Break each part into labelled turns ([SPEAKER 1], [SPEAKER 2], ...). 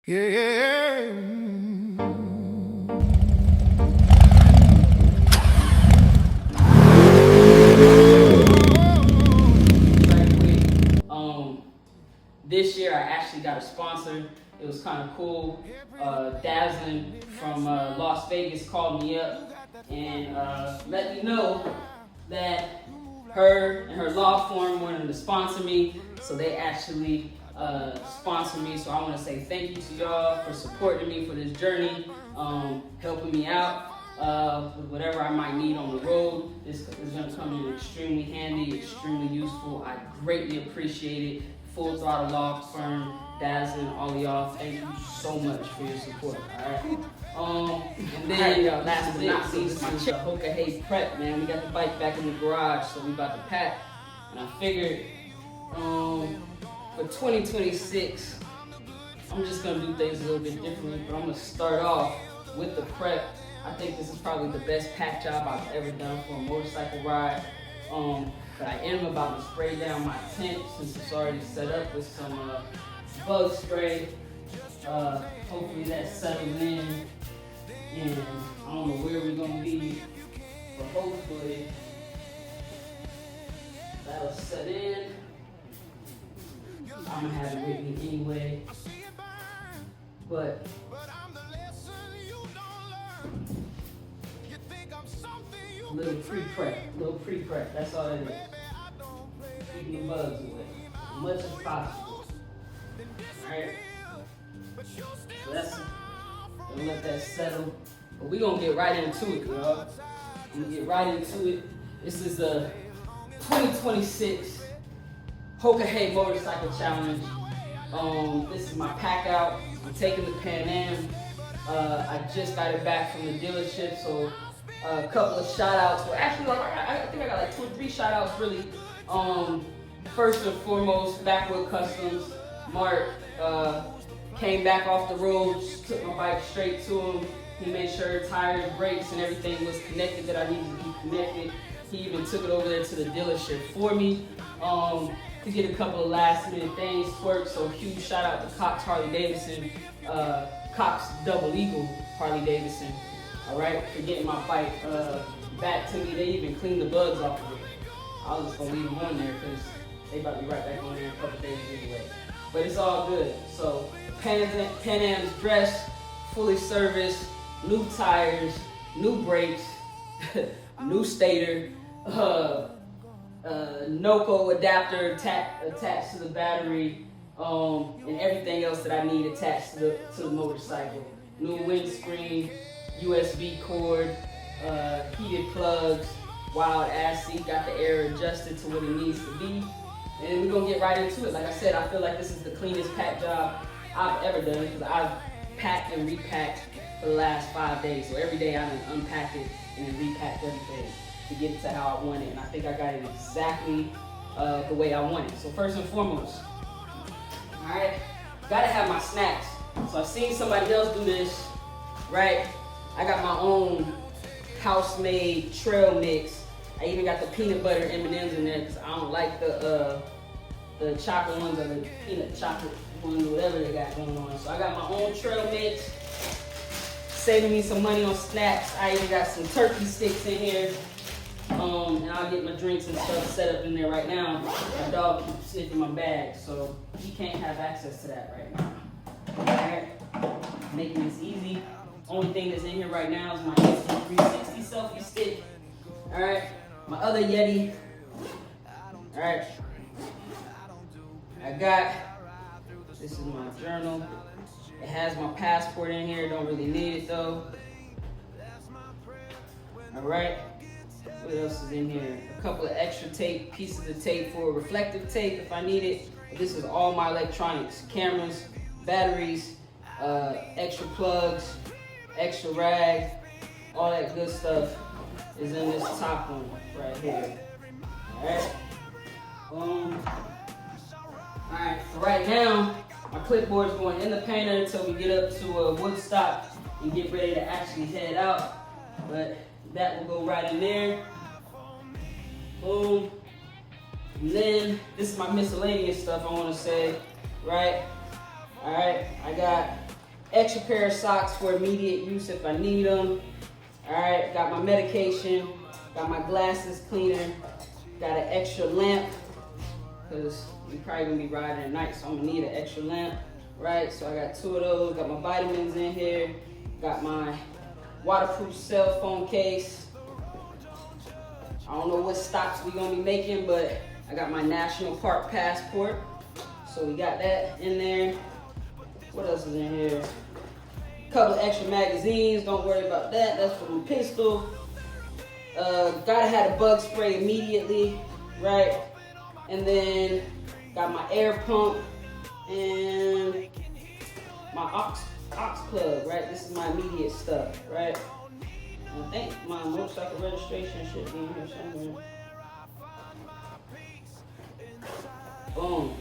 [SPEAKER 1] Yeah.
[SPEAKER 2] This year I actually got a sponsor. It was kind of cool. Davidson from Las Vegas called me up and let me know that her and her law firm wanted to sponsor me. So they actually sponsored me. So I want to say thank you to y'all for supporting me for this journey, helping me out with whatever I might need on the road. This is going to come in extremely handy, extremely useful. I greatly appreciate it. Full Throttle Law Firm, Davidson, all of y'all, thank you so much for your support. Alright. And then last but not least, my chick Hoka Hey Prep, man. We got the bike back in the garage, so we about to pack. And I figured for 2026, I'm just gonna do things a little bit differently, but I'm gonna start off with the prep. I think this is probably the best pack job I've ever done for a motorcycle ride. But I am about to spray down my tent since it's already set up with some bug spray. Hopefully that's settled in. And I don't know where we're gonna be, but hopefully that'll set in. I'm gonna have it with me anyway. But little pre-prep, that's all it is. Keeping the bugs away, as much as possible. Alright? So that's, we'll let that settle. But we're gonna get right into it, y'all. I'm gonna get right into it. This is the 2026 Hoka Hey Motorcycle Challenge. This is my pack out. I'm taking the Pan Am. I just got it back from the dealership, so a couple of shout outs. Well, actually, I think I got like 2 or 3 shout outs really. First and foremost, Backwood Customs. Mark came back off the road, took my bike straight to him. He made sure tires, brakes, and everything was connected that I needed to be connected. He even took it over there to the dealership for me to get a couple of last minute things worked. So huge shout out to Cox Harley Davidson, Cox Double Eagle Harley Davidson. All right, for getting my bike back to me. They even cleaned the bugs off of it. I was just gonna leave them on there because they about to be right back on there in a couple days anyway. But it's all good. So Pan Am's dressed, fully serviced, new tires, new brakes, new stator, Noco adapter attached to the battery, and everything else that I need attached to the motorcycle. New windscreen, USB cord, heated plugs, wild ass seat, got the air adjusted to what it needs to be. And we're gonna get right into it. Like I said, I feel like this is the cleanest pack job I've ever done because I've packed and repacked for the last 5 days. So every day I unpacked it and then repacked everything to get it to how I want it. And I think I got it exactly the way I want it. So first and foremost, all right, gotta have my snacks. So I've seen somebody else do this, right? I got my own house-made trail mix. I even got the peanut butter M&Ms in there because I don't like the chocolate ones or the peanut chocolate ones or whatever they got going on. So I got my own trail mix, saving me some money on snacks. I even got some turkey sticks in here. And I'll get my drinks and stuff set up in there right now. My dog keeps sitting in my bag, so he can't have access to that right now. Alright, making this easy. Only thing that's in here right now is my Insta360 selfie stick. Alright, my other Yeti. Alright, this is my journal. It has my passport in here, don't really need it though. Alright, what else is in here? A couple of extra tape, pieces of tape for reflective tape if I need it. This is all my electronics, cameras, batteries, extra plugs, extra rag, all that good stuff is in this top one right here. Alright, so right now, my clipboard's going in the painter until we get up to Woodstock and get ready to actually head out. But that will go right in there. Boom. And then, this is my miscellaneous stuff I want to say, right? Alright, I got extra pair of socks for immediate use if I need them. All right, got my medication, got my glasses cleaner, got an extra lamp, because you're probably gonna be riding at night, so I'm gonna need an extra lamp, right? So I got 2 of those, got my vitamins in here, got my waterproof cell phone case. I don't know what stops we're gonna be making, but I got my national park passport. So we got that in there. What else is in here? A couple of extra magazines, don't worry about that. That's for my pistol. Gotta have a bug spray immediately, right? And then got my air pump and my aux plug, right? This is my immediate stuff, right? I think my motorcycle registration should be in here somewhere. Boom.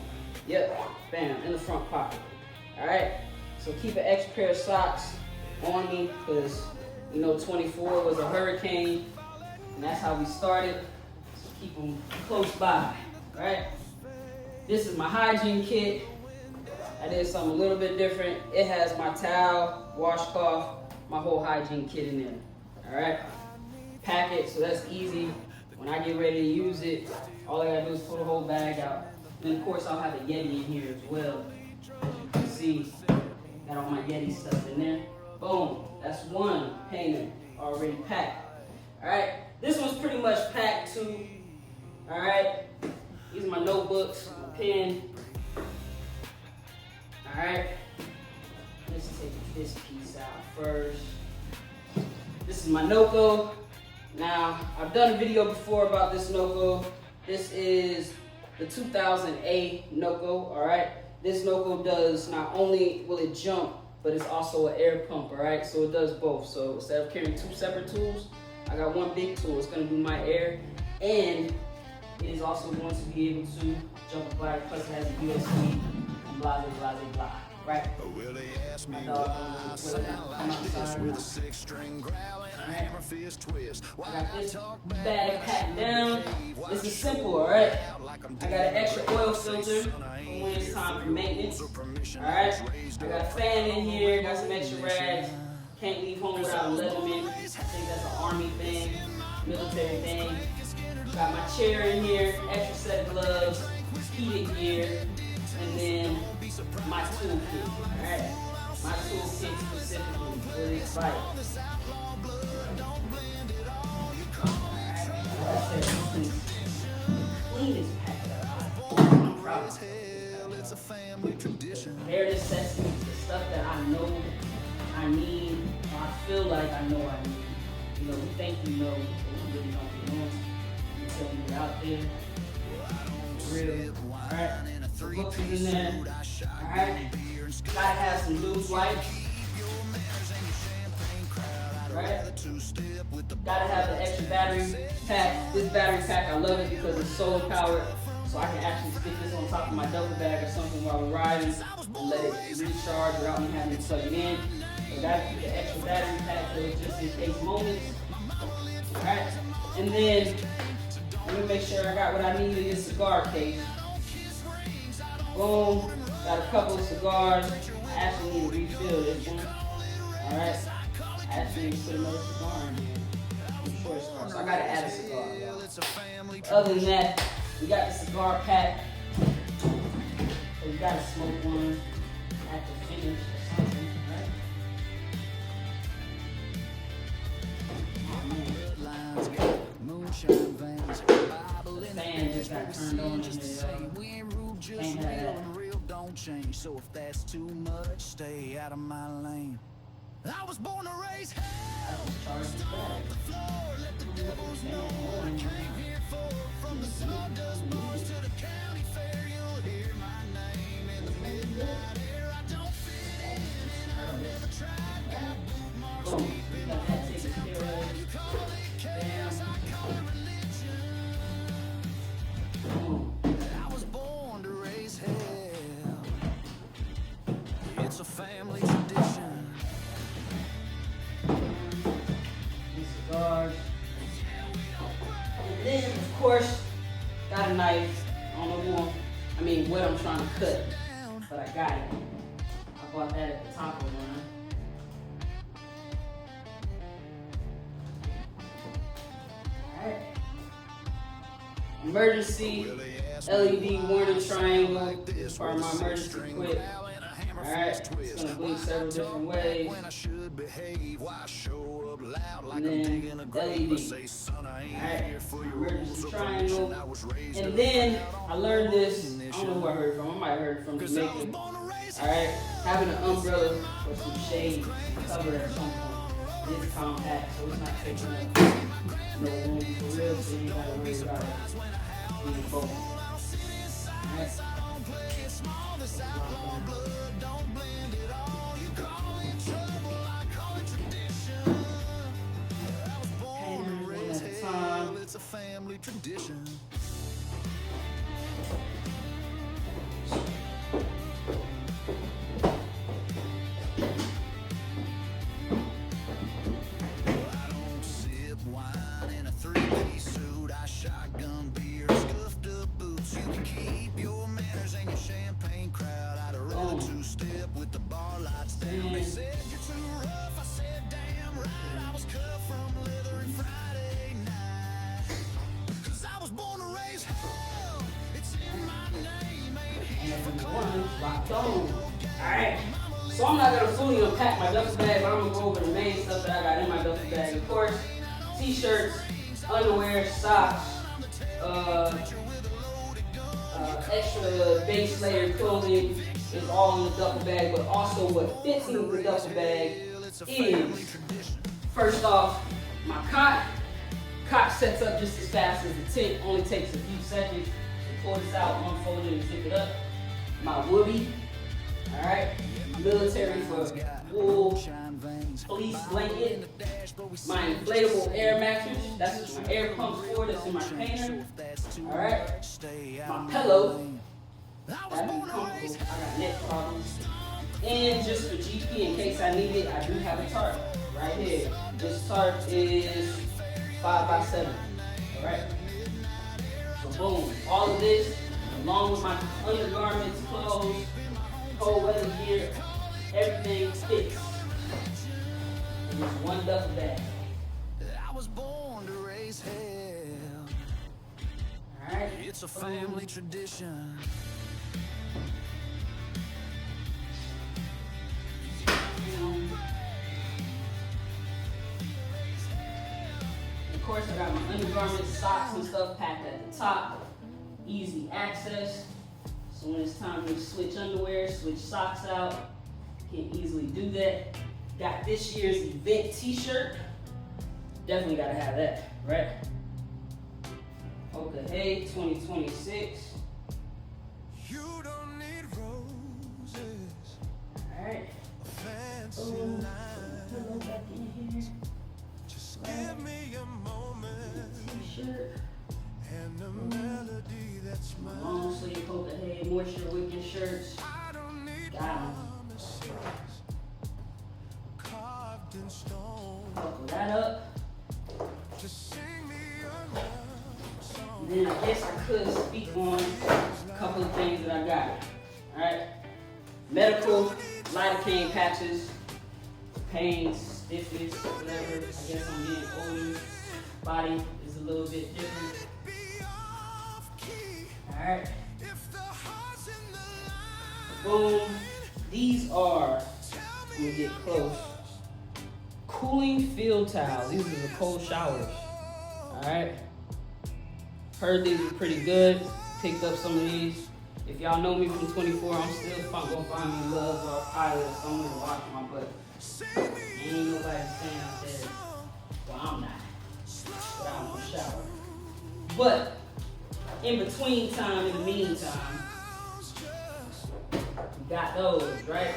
[SPEAKER 2] Yep. Bam. In the front pocket. Alright? So keep an extra pair of socks on me because, you know, 24 was a hurricane. And that's how we started. So keep them close by. Right? This is my hygiene kit. I did something a little bit different. It has my towel, washcloth, my whole hygiene kit in there. Alright? Pack it so that's easy. When I get ready to use it, all I gotta do is pull the whole bag out. And of course I'll have a Yeti in here as well. As you can see, got all my Yeti stuff in there. Boom. That's one hanger already packed. Alright? This one's pretty much packed too. Alright? These are my notebooks, my pen. Alright? Let's take this piece out first. This is my Noco. Now, I've done a video before about this Noco. This is the 2000A Noco, alright? This Noco does, not only will it jump, but it's also an air pump, alright? So it does both. So instead of carrying 2 separate tools, I got one big tool. It's gonna do my air, and it is also going to be able to jump a glider, plus it has a USB, and blah, blah, blah, blah, right? My dog come outside. With a 6-string growling, hammer fist twist. I got this bag packed down. This is simple, alright? I got an extra oil filter for when it's time for maintenance. Alright? I got a fan in here, got some extra rags. Can't leave home without a Leatherman. I think that's an army thing, military thing. Got my chair in here, extra set of gloves, heated gear, and then my toolkit. Alright? My toolkit specifically for this bike. Alright? Cleanest pack. I'm proud of it. Bare necessities, the stuff that I know I need, or I feel like I know I need. You know, we think we know, but we really don't know until we get out there. For real. Alright? The books is in there. Alright? Gotta have some loose wipes. Right? Gotta have the extra battery pack. This battery pack, I love it because it's solar powered. So I can actually stick this on top of my duffel bag or something while we're riding and let it recharge without me having to plug it in. So gotta keep the extra battery pack for just in case moments. Alright? And then let me make sure I got what I need in this cigar case. Boom. Got a couple of cigars. I actually need to refill this one. Alright? I actually need to put another cigar in here. I'm sure it's cigar. So I gotta add a cigar, y'all. Other than that, we got the cigar pack. So we gotta smoke one at the finish or something, right? The fan just got turned on in here, y'all. Can't have that. Don't change, so if that's too much, stay out of my lane. I was born to raise hell. Stomp the floor, let the devils know. I came here for, from the sawdust boys to the county fair. You'll hear my name in the midnight air. I don't fit in, I've never tried. Got bookmarks deep in the holes. You call it chaos, I call it religion. I was born to raise hell. It's a family tradition. Cigars. And then, of course, got a knife. I don't know what I'm trying to cut, but I got it. emergency LED warning triangle is part of my emergency quit. Alright, it's gonna blink several different ways. And then LED. Alright, emergency triangle. And then I learned this, I don't know who I heard it from, I might have heard it from Jamaica. Alright, having an umbrella or some shade covered at some point. It's compact, so it's not taking up no room for real, so you ain't gotta worry about it being full. Alright.
[SPEAKER 1] It's a family tradition. I don't sip wine in a three-piece suit. I shotgun beer, scuffed up boots. You can keep your manners and your champagne crowd. I'd rather two-step with the bar lights down. They said you're too rough. I said damn right. I was cut from leather and Friday night. 'Cause I was born to raise hell. It's in my name.
[SPEAKER 2] And one locked on. Alright. So I'm not gonna fully unpack my duffel bag, but I'm gonna go over the main stuff that I got in my duffel bag. Of course, t-shirts, underwear, socks, extra base layer clothing is all in the duffel bag, but also what fits in the duffel bag is, first off, my cot. Cot sets up just as fast as the tent, only takes a few seconds. You pull this out, unfold it, and zip it up. My Woodie, alright, military for wool fleece blanket. My inflatable air mattress, that's what my air pumps for, that's in my container. Alright, my pillow, that'd be comfortable, I got neck problems. And just for GP, in case I need it, I do have a tarp right here. This tarp is 5x7, alright? So boom, all of this, along with my undergarments, clothes, cold weather gear, everything fits in this one duffel bag.
[SPEAKER 1] I was born to raise hell.
[SPEAKER 2] Alright?
[SPEAKER 1] It's a family tradition.
[SPEAKER 2] Of course, I got my undergarments, socks, and stuff packed at the top. Easy access. So when it's time to switch underwear, switch socks out, can easily do that. Got this year's event t-shirt. Definitely gotta have that, right? Hoka Hey 2026.
[SPEAKER 1] You don't need roses.
[SPEAKER 2] Alright. Hello back in here.
[SPEAKER 1] Just give me a moment.
[SPEAKER 2] T-shirt.
[SPEAKER 1] And a melody that's mine.
[SPEAKER 2] Long sleeve Hoka Hey moisture wicking shirts.
[SPEAKER 1] I don't need
[SPEAKER 2] Got 'em.
[SPEAKER 1] promises carved in stone.
[SPEAKER 2] Buckle that up.
[SPEAKER 1] Just sing me a love song.
[SPEAKER 2] And then I guess I could speak on a couple of things that I got. Alright. Medical, lidocaine patches, pain, stiffness, whatever. I guess I'm getting older. Body is a little bit different. Alright. Boom. These are, let me get close, cooling field towels. These are the cold showers. Alright. Heard these are pretty good. Picked up some of these. If y'all know me from 24, I'm still gonna find me love or a pilot or someone to watch my butt. Ain't nobody staying out there. Well, I'm not. But I'm gonna shower. But in between time, in the meantime, we got those, right?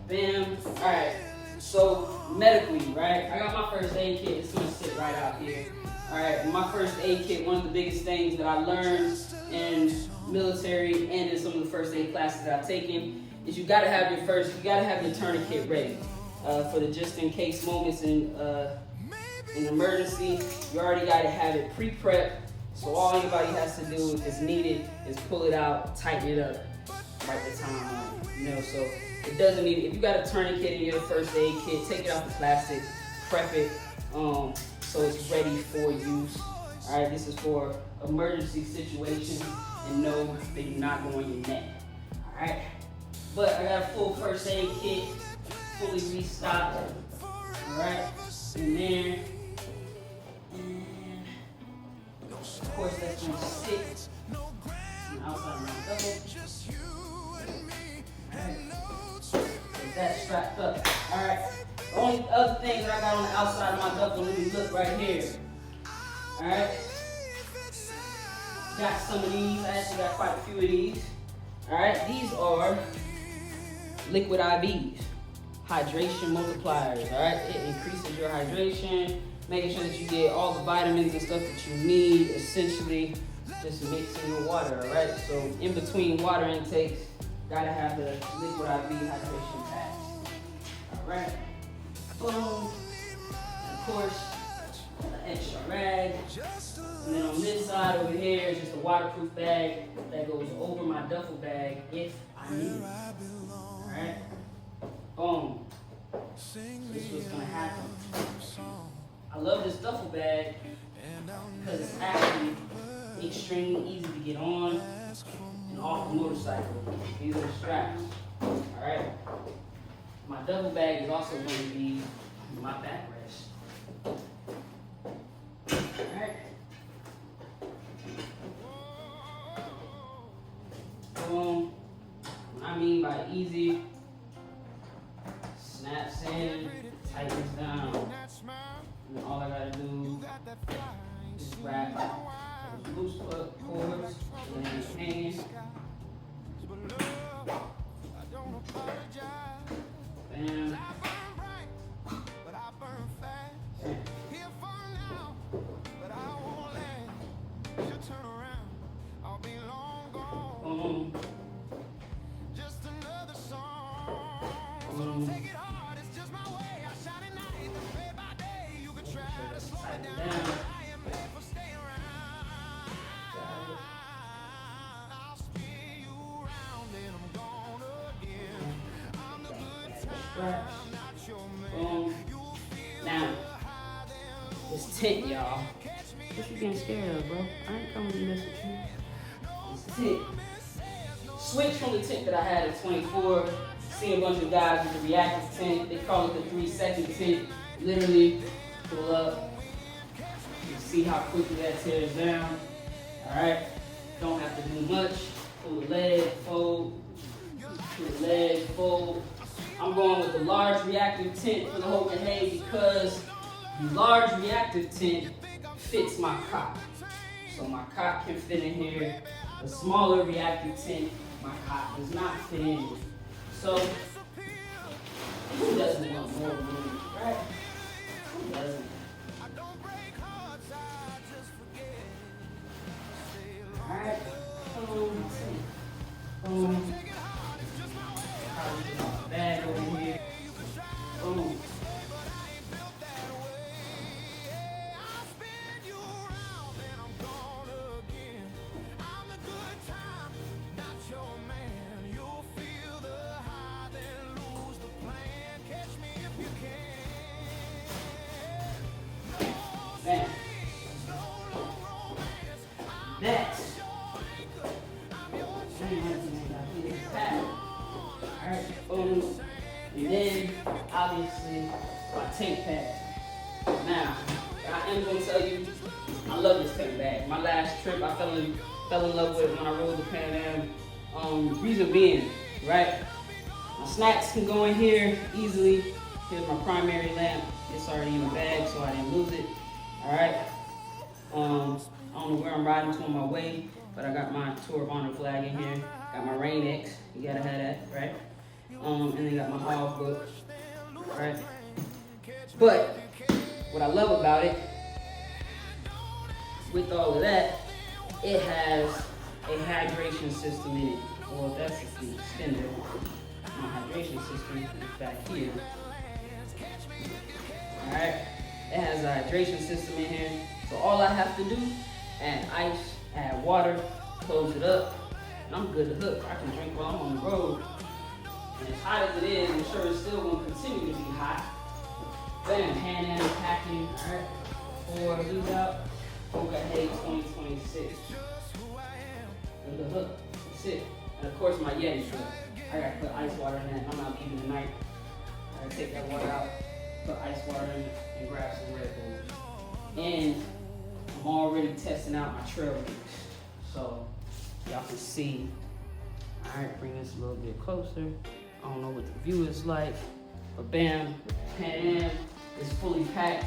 [SPEAKER 2] Bam. Alright. So medically, right? I got my first aid kit. It's gonna sit right out here. Alright, my first aid kit, one of the biggest things that I learned in military and in some of the first aid classes that I've taken is you gotta have your tourniquet ready. For the just in case moments in emergency, you already gotta have it pre-prep. So all anybody has to do if it's needed is pull it out, tighten it up. right the time on it, you know. So it doesn't need, if you got a tourniquet in your first aid kit, take it off the plastic, prep it, so it's ready for use. All right, this is for emergency situations, and no, they do not go on your neck. All right, but I got a full first aid kit, fully restocked. All right, in there, and of course that's gonna sit on the outside of my duffel. So that's strapped up. All right. The only other thing that I got on the outside of my duffel, let me look right here. All right. Got some of these. I actually got quite a few of these. All right. These are liquid IVs, hydration multipliers. All right. It increases your hydration, making sure that you get all the vitamins and stuff that you need. Essentially, just mix in your water. All right. So in between water intakes, gotta have the liquid IV hydration pack. All right. Boom. And of course, an extra rag. And then on this side over here is just a waterproof bag that goes over my duffel bag if I need it. All right. Boom. So this is what's gonna happen. I love this duffel bag because it's actually extremely easy to get on and off the motorcycle. These are the straps. All right. My duffel bag is also going to be my backrest. All right. Boom. What I mean by easy, snaps in, tightens down. And all I gotta do is wrap loose cords and then hang. Bam. Boom. Boom. Down. Boom. Now, this tent, y'all. What you getting scared of, bro? I ain't coming to mess with you. This tent. Switch from the tent that I had at 24. See a bunch of guys with the reactive tent. They call it the 3-second tent. Literally, pull up. You see how quickly that tears down. Alright? Don't have to do much. Pull the leg, fold. Pull the leg, fold. I'm going with the large reactive tent for the Hoka Hey because the large reactive tent fits my cot. So my cot can fit in here. The smaller reactive tent, my cot does not fit in. So, who doesn't want more room, right? Who doesn't? Alright, boom, boom. Bag over here. Boom. Bam. Next. Alright, boom. And then, obviously, my tank pad. Now, I am going to tell you, I love this tank bag. My last trip, I fell in love with it when I rode the Pan Am. Reason being, right? My snacks can go in here easily. Here's my primary lamp. It's already in the bag, so I didn't lose it. Alright? I don't know where I'm riding to on my way, but I got my Tour of Honor flag in here. Got my Rain X. You gotta have that, right? And then got my hog book, right? But what I love about it, with all of that, it has a hydration system in it. Well, that's the extender. My hydration system is back here. All right, it has a hydration system in here. So all I have to do, add ice, add water, close it up, and I'm good to hook. I can drink while I'm on the road. And as hot as it is, I'm sure it's still gonna continue to be hot. Bam, Pan Am packing, alright. 4 leave out. Hoka Hey 2026. With the hook, that's it. And of course my Yeti hook. I gotta put ice water in that. I'm not leaving tonight. I gotta take that water out, put ice water in it, and grab some Red Bull. And I'm already testing out my trail mix. So y'all can see. Alright, bring this a little bit closer. I don't know what the view is like, but bam, Pan Am is fully packed,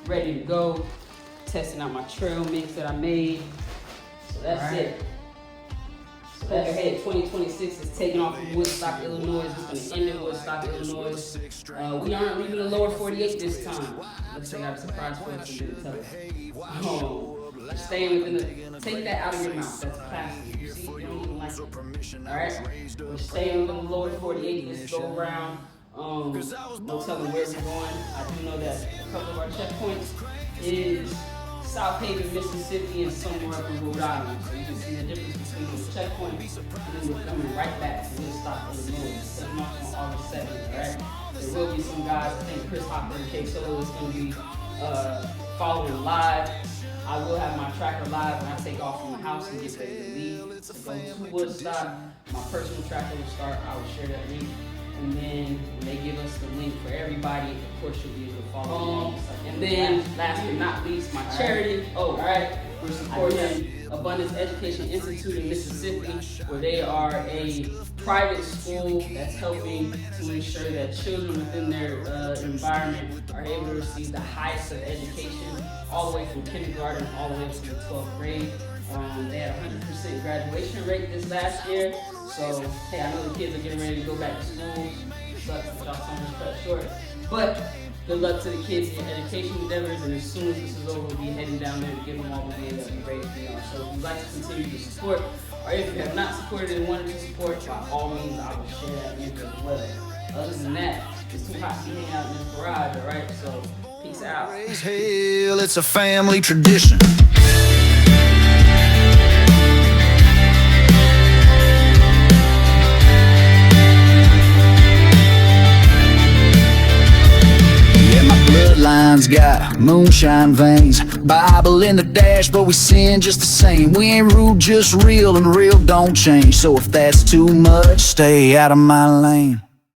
[SPEAKER 2] ready to go. Testing out my trail mix that I made. So that's it. So Hoka Hey 2026 is taking off from Woodstock, Illinois. It's gonna end in Woodstock, Illinois. We aren't leaving the lower 48 this time. Looks like I got a surprise for us and didn't tell us. We're staying within the, take that out of your mouth, that's plastic. You see, you don't even like it. Alright? We're staying within the lower 48 this go around. No telling where we're going. I do know that a couple of our checkpoints is South Haven, Mississippi, and somewhere up in Rhode Island. So you can see the difference between those checkpoints, and then we're coming right back to Woodstock, Illinois. Setting off on August 7th, alright? There will be some guys, I think Chris Hopper and K Solo is going to be following live. I will have my tracker live when I take off from the house and get ready to leave to go to Woodstock. My personal tracker will start. I will share that link. And then when they give us the link for everybody, of course you'll be able to follow along. And then last but not least, my charity. Alright, we're supporting Abundance Education Institute in Mississippi, where they are a private school that's helping to ensure that children within their environment are able to receive the highest of education, all the way from kindergarten all the way to the 12th grade. They had a 100% graduation rate this last year. So, hey, I know the kids are getting ready to go back to school. Sucks that y'all summers cut short. But good luck to the kids in your education endeavors, and as soon as this is over, we'll be heading down there to give them all the way that we're ready for y'all. So if you'd like to continue to support, or if you have not supported and wanted to support, by all means, I will share that link as well. Other than that, it's too hot to hang out in this garage, alright? So, peace out.
[SPEAKER 1] Hell, it's a family tradition. Bloodlines got moonshine veins, Bible in the dash, but we sin just the same. We ain't rude, just real, and real don't change. So if that's too much, stay out of my lane.